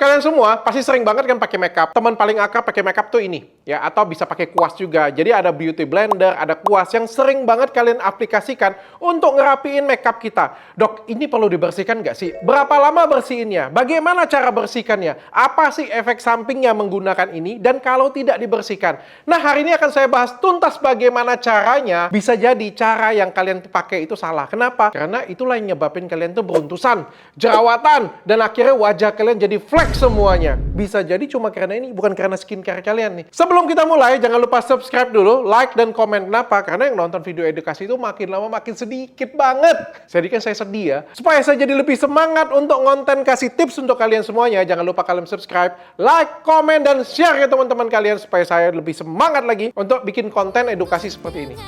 kalian semua pasti sering banget kan pakai makeup. Teman paling akrab pakai makeup tuh ini, ya, atau bisa pakai kuas juga. Jadi ada beauty blender, ada kuas yang sering banget kalian aplikasikan untuk ngerapiin makeup kita. Dok, ini perlu dibersihkan nggak sih? Berapa lama bersihinnya? Bagaimana cara bersihkannya? Apa sih efek sampingnya menggunakan ini? Dan kalau tidak dibersihkan? Nah, hari ini akan saya bahas tuntas bagaimana caranya. Bisa jadi cara yang kalian pakai itu salah. Kenapa? Karena itulah yang nyebabin kalian tuh beruntusan, jerawatan, dan akhirnya wajah kalian jadi flek semuanya. Bisa jadi cuma karena ini, bukan karena skincare kalian nih. Sebelum kita mulai, jangan lupa subscribe dulu, like dan komen. Kenapa? Karena yang nonton video edukasi itu makin lama makin sedikit banget. Jadi kan saya sedih ya. Supaya saya jadi lebih semangat untuk ngonten, kasih tips untuk kalian semuanya. Jangan lupa kalian subscribe, like, komen, dan share ke teman-teman kalian supaya saya lebih semangat lagi untuk bikin konten edukasi seperti ini.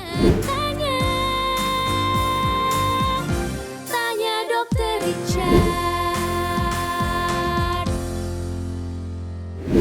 Tanya Dokter Richard.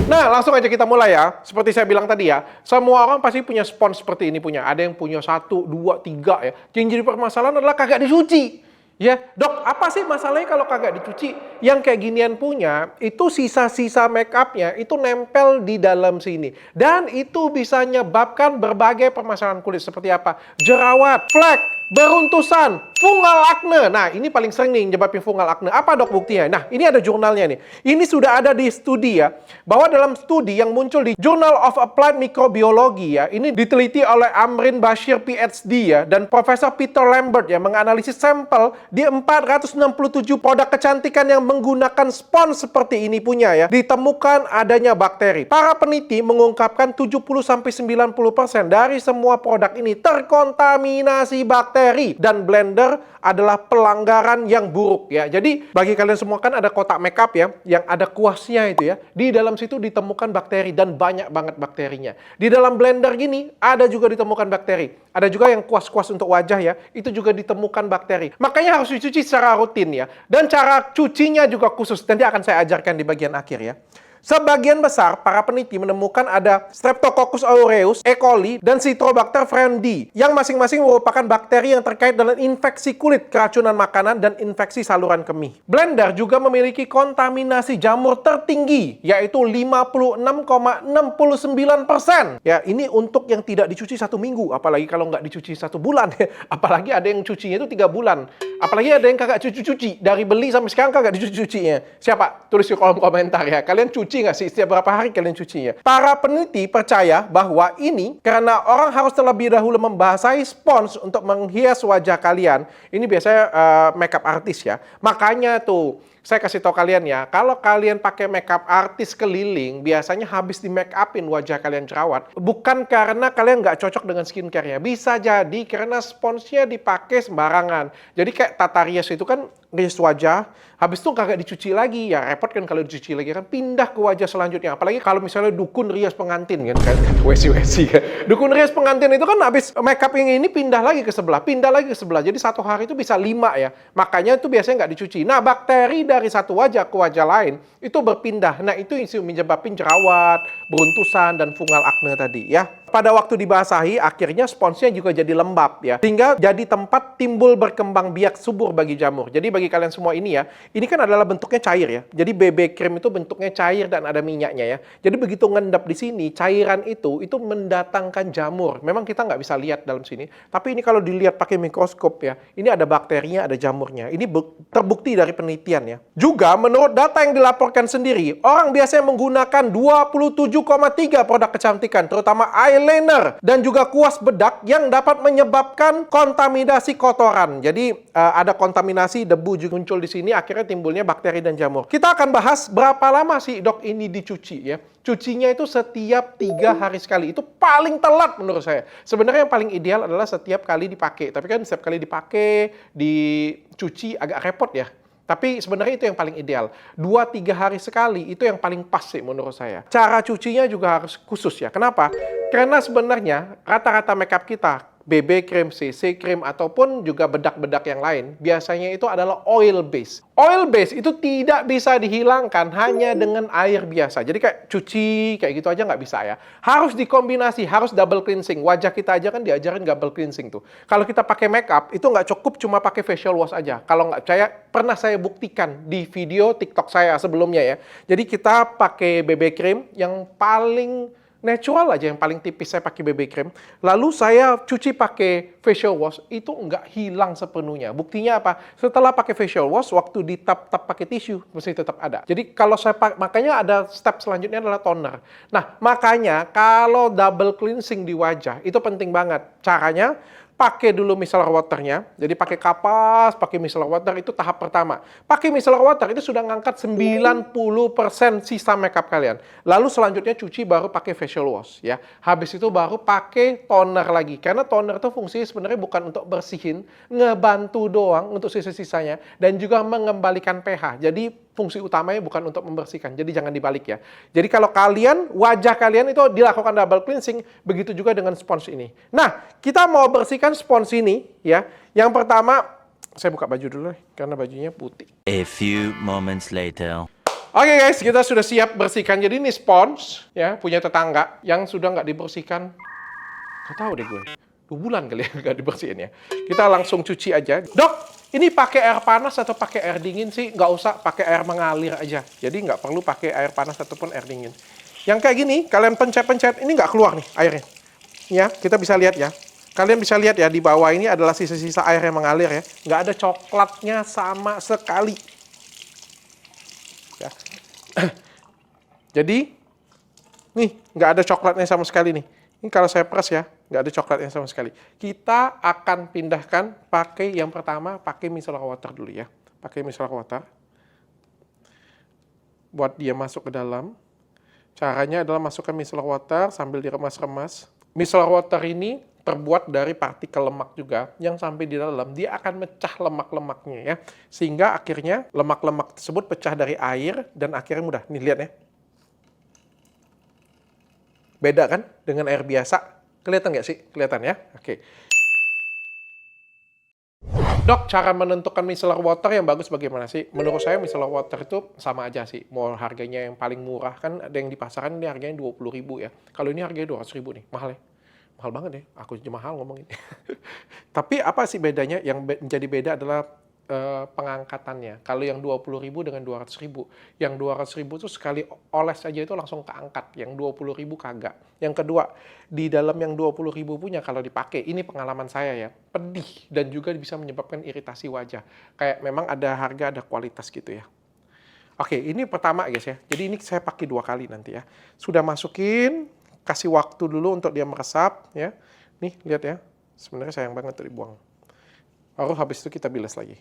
Nah, langsung aja kita mulai ya. Seperti saya bilang tadi ya, semua orang pasti punya spons seperti ini punya. Ada yang punya 1, 2, 3 ya. Yang jadi permasalahan adalah kagak dicuci. Ya, dok, apa sih masalahnya kalau kagak dicuci? Yang kayak ginian punya, itu sisa-sisa make up-nya itu nempel di dalam sini. Dan itu bisa menyebabkan berbagai permasalahan kulit seperti apa? Jerawat, flek, beruntusan, fungal acne. Nah, ini paling sering nih nyebabin fungal acne. Apa dok buktinya? Nah, ini ada jurnalnya nih. Ini sudah ada di studi ya, bahwa dalam studi yang muncul di Journal of Applied Microbiology ya, ini diteliti oleh Amrin Bashir PhD ya, dan Profesor Peter Lambert ya, menganalisis sampel di 467 produk kecantikan yang menggunakan spons seperti ini punya ya, ditemukan adanya bakteri. Para peneliti mengungkapkan 70-90% dari semua produk ini terkontaminasi bakteri, dan blender adalah pelanggaran yang buruk ya. Jadi bagi kalian semua kan ada kotak makeup ya, yang ada kuasnya itu ya. Di dalam situ ditemukan bakteri dan banyak banget bakterinya. Di dalam blender gini ada juga ditemukan bakteri. Ada juga yang kuas-kuas untuk wajah ya, itu juga ditemukan bakteri. Makanya harus dicuci secara rutin ya. Dan cara cucinya juga khusus. Nanti akan saya ajarkan di bagian akhir ya. Sebagian besar para peneliti menemukan ada Streptococcus aureus, E. coli, dan Citrobacter frendi yang masing-masing merupakan bakteri yang terkait dengan infeksi kulit, keracunan makanan, dan infeksi saluran kemih. Blender juga memiliki kontaminasi jamur tertinggi, yaitu 56,69%. Ya, ini untuk yang tidak dicuci 1 minggu, apalagi kalau nggak dicuci 1 bulan. Apalagi ada yang cucinya itu 3 bulan. Apalagi ada yang kagak cuci-cuci. Dari beli sampai sekarang kagak dicuci-cucinya. Siapa? Tulis di kolom komentar ya. Kalian cuci nggak sih? Setiap berapa hari kalian cucinya? Para peneliti percaya bahwa ini karena orang harus terlebih dahulu membasahi spons untuk menghias wajah kalian. Ini biasanya makeup artist ya. Makanya tuh, saya kasih tahu kalian ya, kalau kalian pakai makeup artis keliling, biasanya habis di make upin wajah kalian jerawat, bukan karena kalian nggak cocok dengan skincare-nya. Bisa jadi karena sponsnya dipakai sembarangan. Jadi kayak Tata Rias itu kan rias wajah, habis itu kagak dicuci lagi. Ya repot kan kalau dicuci lagi kan, pindah ke wajah selanjutnya. Apalagi kalau misalnya dukun rias pengantin kan, kayak wesi-wesi kan. Dukun rias pengantin itu kan habis makeup yang ini pindah lagi ke sebelah, pindah lagi ke sebelah. Jadi 1 hari itu bisa 5 ya. Makanya itu biasanya nggak dicuci. Nah, bakteri dari satu wajah ke wajah lain itu berpindah. Nah, itu yang menyebabkan jerawat, beruntusan, dan fungal acne tadi ya. Pada waktu dibasahi, akhirnya sponsnya juga jadi lembab ya. Sehingga jadi tempat timbul berkembang biak subur bagi jamur. Jadi bagi kalian semua ini ya, ini kan adalah bentuknya cair ya. Jadi BB cream itu bentuknya cair dan ada minyaknya ya. Jadi begitu ngendap di sini, cairan itu mendatangkan jamur. Memang kita nggak bisa lihat dalam sini. Tapi ini kalau dilihat pakai mikroskop ya, ini ada bakterinya, ada jamurnya. Ini terbukti dari penelitian ya. Juga menurut data yang dilaporkan sendiri, orang biasanya menggunakan 27,3 produk kecantikan, terutama eyeliner dan juga kuas bedak yang dapat menyebabkan kontaminasi kotoran. Jadi ada kontaminasi debu juga muncul di sini, akhirnya timbulnya bakteri dan jamur. Kita akan bahas berapa lama sih dok ini dicuci ya. Cucinya itu setiap 3 hari sekali. Itu paling telat menurut saya. Sebenarnya yang paling ideal adalah setiap kali dipakai. Tapi kan setiap kali dipakai, dicuci agak repot ya. Tapi sebenarnya itu yang paling ideal. 2-3 hari sekali itu yang paling pas sih menurut saya. Cara cucinya juga harus khusus ya. Kenapa? Karena sebenarnya rata-rata makeup kita BB cream, CC cream, ataupun juga bedak-bedak yang lain, biasanya itu adalah oil base. Oil base itu tidak bisa dihilangkan hanya dengan air biasa. Jadi kayak cuci, kayak gitu aja nggak bisa ya. Harus dikombinasi, harus double cleansing. Wajah kita aja kan diajarin double cleansing tuh. Kalau kita pakai makeup, itu nggak cukup cuma pakai facial wash aja. Kalau nggak percaya, pernah saya buktikan di video TikTok saya sebelumnya ya. Jadi kita pakai BB cream yang paling natural aja, yang paling tipis saya pakai BB cream. Lalu saya cuci pakai facial wash, itu nggak hilang sepenuhnya. Buktinya apa? Setelah pakai facial wash, waktu ditap-tap pakai tisu, masih tetap ada. Jadi kalau saya makanya ada step selanjutnya adalah toner. Nah, makanya kalau double cleansing di wajah, itu penting banget. Caranya, pakai dulu micellar waternya, jadi pakai kapas, pakai micellar water, itu tahap pertama. Pakai micellar water itu sudah ngangkat 90% sisa makeup kalian. Lalu selanjutnya cuci baru pakai facial wash ya. Habis itu baru pakai toner lagi. Karena toner itu fungsinya sebenarnya bukan untuk bersihin, ngebantu doang untuk sisa-sisanya dan juga mengembalikan pH. Jadi fungsi utamanya bukan untuk membersihkan. Jadi jangan dibalik ya. Jadi kalau wajah kalian itu dilakukan double cleansing, begitu juga dengan spons ini. Nah, kita mau bersihkan spons ini ya. Yang pertama, saya buka baju dulu karena bajunya putih. A few moments later. Oke guys, kita sudah siap bersihkan. Jadi ini spons ya, punya tetangga yang sudah nggak dibersihkan. Nggak tahu deh gue. 2 bulan kali ya nggak dibersihin ya. Kita langsung cuci aja. Dok, ini pakai air panas atau pakai air dingin sih? Nggak usah, pakai air mengalir aja. Jadi nggak perlu pakai air panas ataupun air dingin. Yang kayak gini, kalian pencet-pencet, ini nggak keluar nih airnya. Ya, kita bisa lihat ya. Kalian bisa lihat ya, di bawah ini adalah sisa-sisa air yang mengalir ya. Nggak ada coklatnya sama sekali. Ya. Jadi, nih, nggak ada coklatnya sama sekali nih. Ini kalau saya peras ya, nggak ada coklatnya sama sekali. Kita akan pindahkan pakai yang pertama, pakai micellar water dulu ya. Pakai micellar water. Buat dia masuk ke dalam. Caranya adalah masukkan micellar water sambil diremas-remas. Micellar water ini terbuat dari partikel lemak juga yang sampai di dalam dia akan mecah lemak-lemaknya ya. Sehingga akhirnya lemak-lemak tersebut pecah dari air dan akhirnya mudah. Nih lihat ya. Beda kan dengan air biasa? Kelihatan nggak sih? Kelihatan ya? Oke. Dok, cara menentukan micellar water yang bagus bagaimana sih? Menurut saya micellar water itu sama aja sih. Mau harganya yang paling murah kan ada yang di pasaran ini harganya 20.000 ya. Kalau ini harganya 200.000 nih, mahal ya. Mahal banget ya, aku aja mahal ngomongin. Tapi apa sih bedanya? Yang menjadi beda adalah pengangkatannya. Kalau yang 20.000 dengan 200.000. Yang 200.000 itu sekali oles aja itu langsung keangkat. Yang 20.000 kagak. Yang kedua, di dalam yang 20.000 punya kalau dipakai, ini pengalaman saya ya, pedih dan juga bisa menyebabkan iritasi wajah. Kayak memang ada harga, ada kualitas gitu ya. Oke, ini pertama guys ya. Jadi ini saya pakai 2 kali nanti ya. Sudah masukin, kasih waktu dulu untuk dia meresap ya. Nih, lihat ya. Sebenarnya sayang banget tuh dibuang. Baru habis itu kita bilas lagi.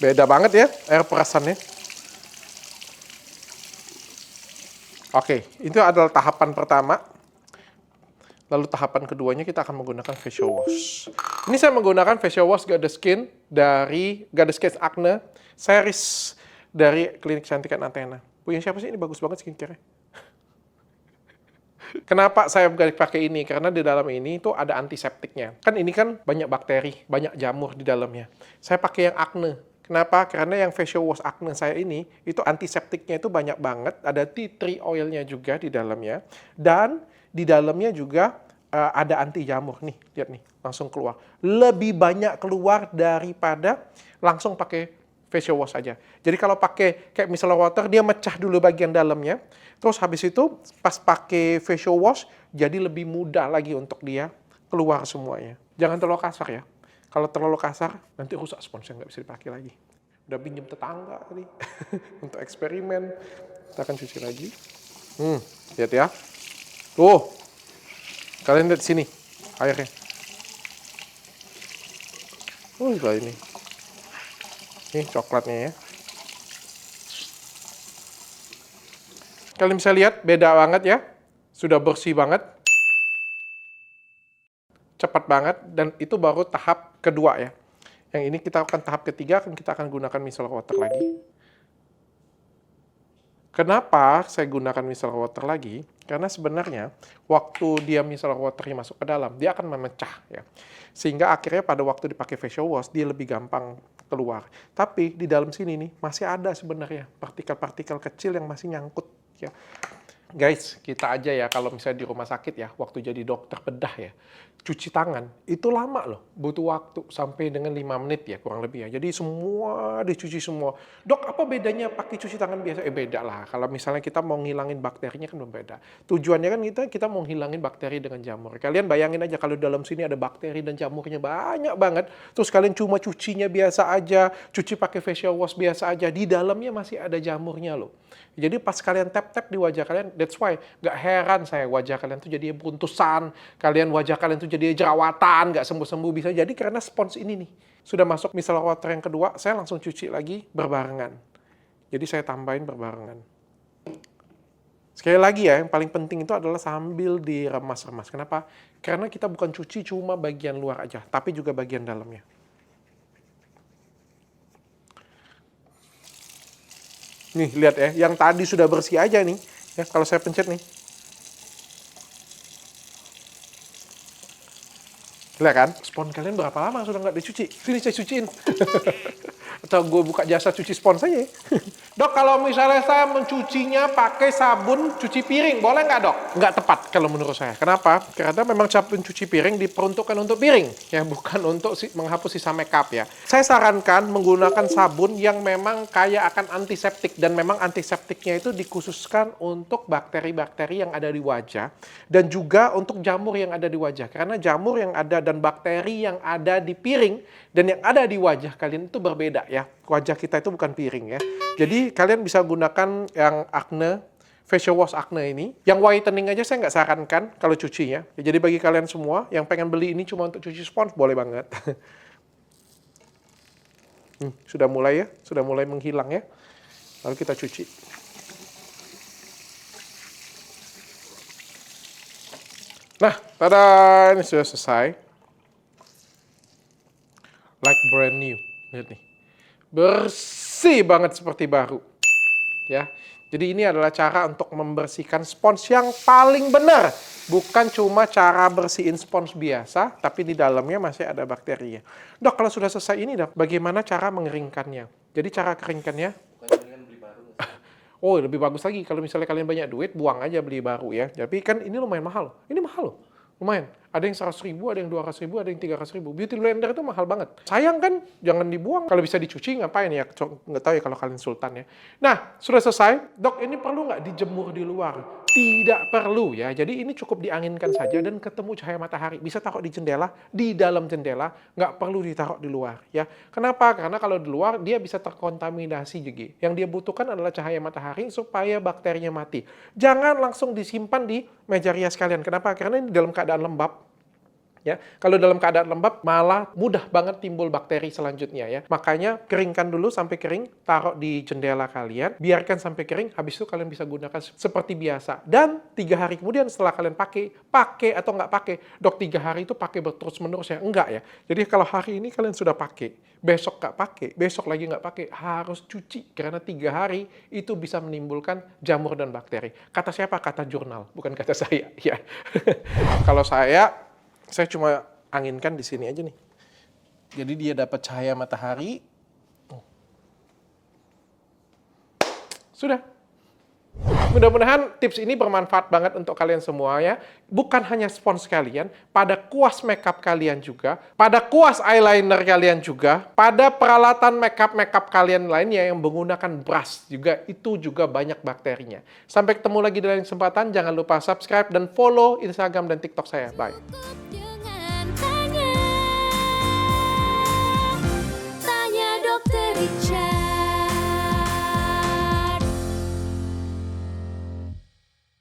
Beda banget ya air perasannya. Oke, itu adalah tahapan pertama. Lalu tahapan keduanya kita akan menggunakan facial wash. Ini saya menggunakan facial wash Goddess Skin dari Goddess Skin Acne series dari Klinik Kecantikan Athena. Punya siapa sih ini? Bagus banget skincare-nya. Kenapa saya pakai ini? Karena di dalam ini itu ada antiseptiknya. Kan ini kan banyak bakteri, banyak jamur di dalamnya. Saya pakai yang acne. Kenapa? Karena yang facial wash acne saya ini, itu antiseptiknya itu banyak banget. Ada tea tree oil-nya juga di dalamnya. Dan di dalamnya juga ada anti jamur. Nih, lihat nih, langsung keluar. Lebih banyak keluar daripada langsung pakai facial wash aja. Jadi kalau pakai kayak micellar water, dia mecah dulu bagian dalamnya. Terus habis itu pas pakai facial wash, jadi lebih mudah lagi untuk dia keluar semuanya. Jangan terlalu kasar ya. Kalau terlalu kasar, nanti rusak sponsnya, nggak bisa dipakai lagi. Udah pinjam tetangga tadi untuk eksperimen. Kita akan cuci lagi. Lihat ya. Tuh, kalian lihat sini airnya. Ini. Nih coklatnya ya. Kalian bisa lihat beda banget ya. Sudah bersih banget. Cepat banget. Dan itu baru tahap kedua ya. Yang ini kita akan tahap ketiga, kita akan gunakan micellar water lagi. Kenapa saya gunakan micellar water lagi? Karena sebenarnya waktu dia micellar waternya masuk ke dalam, dia akan memecah ya. Sehingga akhirnya pada waktu dipakai facial wash, dia lebih gampang keluar. Tapi di dalam sini nih masih ada sebenarnya partikel-partikel kecil yang masih nyangkut ya. Guys, kita aja ya kalau misalnya di rumah sakit ya, waktu jadi dokter bedah ya, cuci tangan itu lama loh, butuh waktu sampai dengan 5 menit ya kurang lebih ya. Jadi semua dicuci semua. Dok, apa bedanya pakai cuci tangan biasa? Beda lah. Kalau misalnya kita mau ngilangin bakterinya kan berbeda. Tujuannya kan kita mau ngilangin bakteri dengan jamur. Kalian bayangin aja kalau dalam sini ada bakteri dan jamurnya banyak banget, terus kalian cuma cucinya biasa aja, cuci pakai facial wash biasa aja, di dalamnya masih ada jamurnya loh. Jadi pas kalian tap-tap di wajah kalian, that's why gak heran saya wajah kalian tuh jadi buntusan, wajah kalian tuh jadi jerawatan, gak sembuh-sembuh, bisa jadi karena spons ini nih. Sudah masuk micellar water yang kedua, saya langsung cuci lagi berbarengan. Jadi saya tambahin berbarengan. Sekali lagi ya, yang paling penting itu adalah sambil diremas-remas. Kenapa? Karena kita bukan cuci cuma bagian luar aja, tapi juga bagian dalamnya. Nih, lihat ya, yang tadi sudah bersih aja nih. Ya, kalau saya pencet nih. Lihat kan? Spons kalian berapa lama sudah nggak dicuci? Sini saya cuciin. Atau gue buka jasa cuci spons aja ya. Dok, kalau misalnya saya mencucinya pakai sabun cuci piring, boleh nggak dok? Nggak tepat kalau menurut saya. Kenapa? Karena memang sabun cuci piring diperuntukkan untuk piring, ya bukan untuk menghapus sisa makeup ya. Saya sarankan menggunakan sabun yang memang kaya akan antiseptik, dan memang antiseptiknya itu dikhususkan untuk bakteri-bakteri yang ada di wajah, dan juga untuk jamur yang ada di wajah. Karena jamur yang ada dan bakteri yang ada di piring dan yang ada di wajah kalian itu berbeda ya. Wajah kita itu bukan piring ya. Jadi kalian bisa gunakan yang acne, facial wash acne ini. Yang whitening aja saya nggak sarankan kalau cucinya. Ya, jadi bagi kalian semua yang pengen beli ini cuma untuk cuci spons, boleh banget. Sudah mulai ya, sudah mulai menghilang ya. Lalu kita cuci. Nah, tada, ini sudah selesai. Like brand new. Lihat nih. Bersih banget seperti baru. Ya. Jadi ini adalah cara untuk membersihkan spons yang paling benar. Bukan cuma cara bersihin spons biasa, tapi di dalamnya masih ada bakterinya. Dok, kalau sudah selesai ini, dok, bagaimana cara mengeringkannya? Jadi cara keringkannya, oh, lebih bagus lagi. Kalau misalnya kalian banyak duit, buang aja beli baru ya. Tapi kan ini lumayan mahal. Ini mahal loh. Lumayan. Ada yang 100.000, ada yang 200.000, ada yang 300.000. Beauty blender itu mahal banget. Sayang kan? Jangan dibuang. Kalau bisa dicuci, ngapain ya? Nggak tahu ya kalau kalian sultan ya. Nah, sudah selesai. Dok, ini perlu nggak dijemur di luar? Tidak perlu ya. Jadi ini cukup dianginkan saja dan ketemu cahaya matahari. Bisa taruh di jendela, di dalam jendela. Nggak perlu ditaruh di luar ya. Kenapa? Karena kalau di luar, dia bisa terkontaminasi juga. Yang dia butuhkan adalah cahaya matahari supaya bakterinya mati. Jangan langsung disimpan di meja rias kalian. Kenapa? Karena ini dalam keadaan lembab. Ya, kalau dalam keadaan lembab malah mudah banget timbul bakteri selanjutnya ya. Makanya keringkan dulu sampai kering, taruh di jendela kalian, biarkan sampai kering, habis itu kalian bisa gunakan seperti biasa. Dan 3 hari kemudian setelah kalian pakai atau nggak pakai, dok 3 hari itu pakai terus menerus ya? Enggak ya. Jadi kalau hari ini kalian sudah pakai, besok nggak pakai, besok lagi nggak pakai, harus cuci. Karena 3 hari itu bisa menimbulkan jamur dan bakteri. Kata siapa? Kata jurnal, bukan kata saya ya. Kalau saya cuma anginkan di sini aja nih. Jadi dia dapat cahaya matahari. Sudah. Mudah-mudahan tips ini bermanfaat banget untuk kalian semua ya. Bukan hanya spons kalian, pada kuas makeup kalian juga, pada kuas eyeliner kalian juga, pada peralatan makeup kalian lainnya yang menggunakan brush juga, itu juga banyak bakterinya. Sampai ketemu lagi di lain kesempatan, jangan lupa subscribe dan follow Instagram dan TikTok saya. Bye.